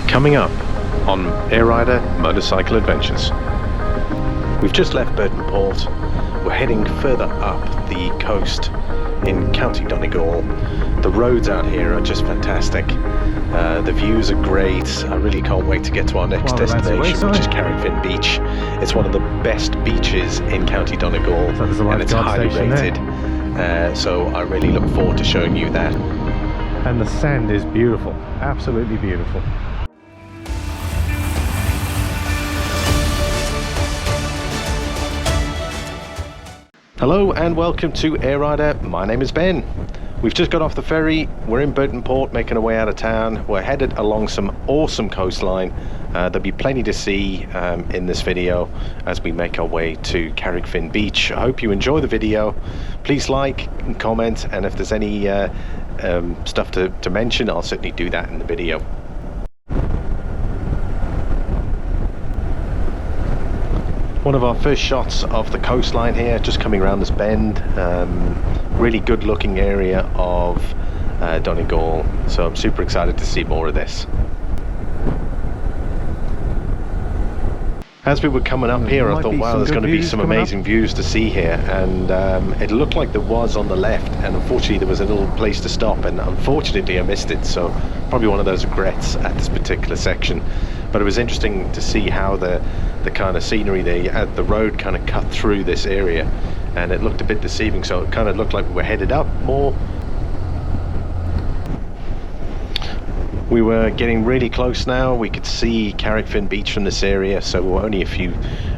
Coming up on EireRider Motorcycle Adventures. We've just left Burtonport. We're heading further up the coast in County Donegal. The roads out here are just fantastic. The views are great. I really can't wait to get to our next destination, which is Carrickfinn Beach. It's one of the best beaches in County Donegal, and it's highly rated. So I really look forward to showing you that. And the sand is beautiful, absolutely beautiful. Hello and welcome to EireRider. My name is Ben. We've just got off the ferry. We're in Burtonport, making our way out of town. We're headed along some awesome coastline. There'll be plenty to see in this video as we make our way to Carrickfinn Beach. I hope you enjoy the video. Please like and comment, and if there's any stuff to mention, I'll certainly do that in the video. One of our first shots of the coastline here, just coming around this bend. Really good looking area of Donegal, so I'm super excited to see more of this. As we were coming up here, I thought, wow, there's going to be some amazing views to see here, and it looked like there was on the left, and unfortunately there was a little place to stop, and unfortunately I missed it, so probably one of those regrets at this particular section. But it was interesting to see how the kind of scenery the road kind of cut through this area, and it looked a bit deceiving, so it kind of looked like we were headed up more. We were getting really close now. We could see Carrickfinn Beach from this area, so we're only a few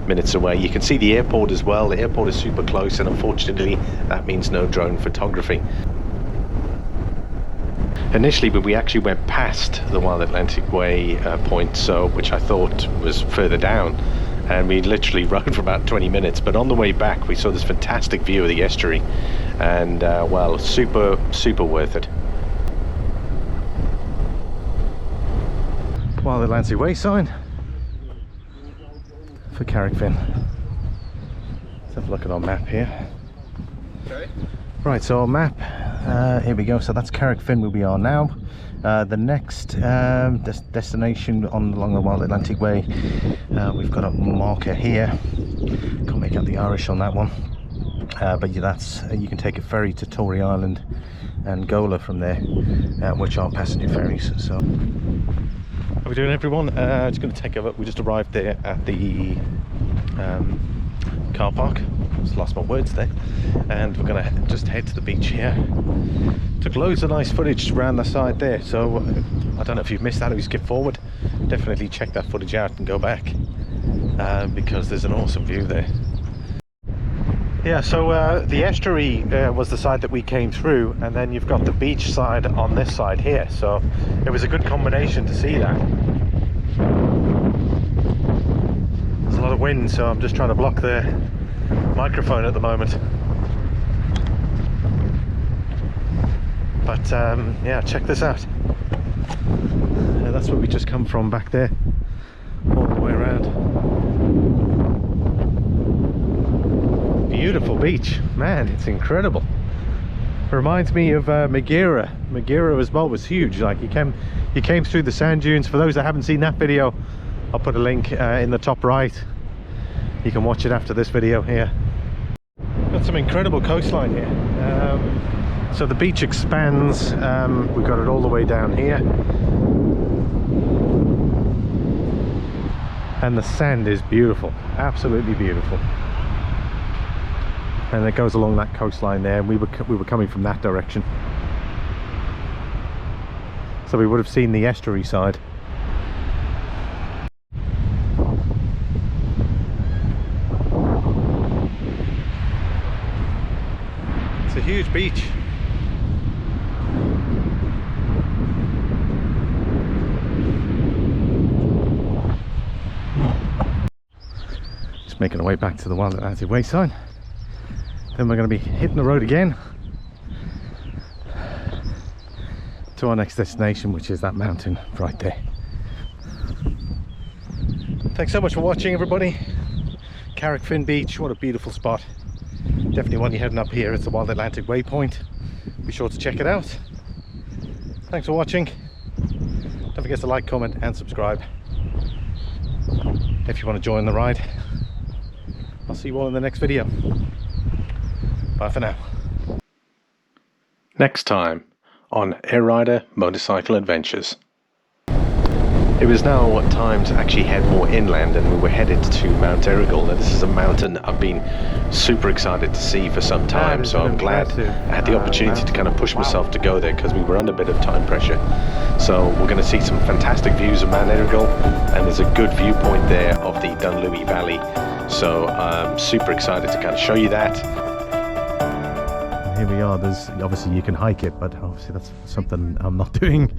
minutes away. You can see the airport as well. The airport is super close, and unfortunately that means no drone photography. Initially, but we actually went past the Wild Atlantic Way point, which I thought was further down, and we literally rode for about 20 minutes. But on the way back, we saw this fantastic view of the estuary, and well, super worth it. Wild Atlantic Way sign for Carrickfinn. Let's have a look at our map here. Okay. Right, so our map, here we go. So that's Carrickfinn where we are now. The next destination along the Wild Atlantic Way, we've got a marker here. Can't make out the Irish on that one, but yeah, you can take a ferry to Donegal Ireland and Gola from there, which are passenger ferries. So how are we doing, everyone? Just going to take over. We just arrived there at the car park. Just lost my words there, and we're going to just head to the beach here. Took loads of nice footage around the side there, so I don't know if you've missed that or you skip forward. Definitely check that footage out and go back, because there's an awesome view there. Yeah, so the estuary was the side that we came through, and then you've got the beach side on this side here, so it was a good combination to see that. There's a lot of wind, so I'm just trying to block the microphone at the moment. But yeah, check this out. That's where we just come from back there, all the way around. Beautiful beach, man, it's incredible. Reminds me of Éire. Éire as well was huge. Like you came through the sand dunes. For those that haven't seen that video, I'll put a link in the top right. You can watch it after this video here. Got some incredible coastline here. So the beach expands. We've got it all the way down here, and the sand is beautiful, absolutely beautiful. And it goes along that coastline there, and we were coming from that direction, so we would have seen the estuary side. It's a huge beach. Just making our way back to the Wild Atlantic Way sign. Then we're going to be hitting the road again to our next destination, which is that mountain right there. Thanks so much for watching, everybody. Carrickfinn Beach, what a beautiful spot. Definitely when you're heading up here, it's the Wild Atlantic Waypoint. Be sure to check it out. Thanks for watching. Don't forget to like, comment and subscribe if you want to join the ride. I'll see you all in the next video. Bye for now. Next time on EireRider Motorcycle Adventures. It was now time to actually head more inland, and we were headed to Mount Donegal. Now this is a mountain I've been super excited to see for some time, so I'm glad I had the opportunity to kind of push myself to go there because we were under a bit of time pressure. So we're going to see some fantastic views of Mount Donegal, and there's a good viewpoint there of the Dunlewy Valley. So I'm super excited to kind of show you that. Here we are. There's obviously you can hike it, but obviously that's something I'm not doing.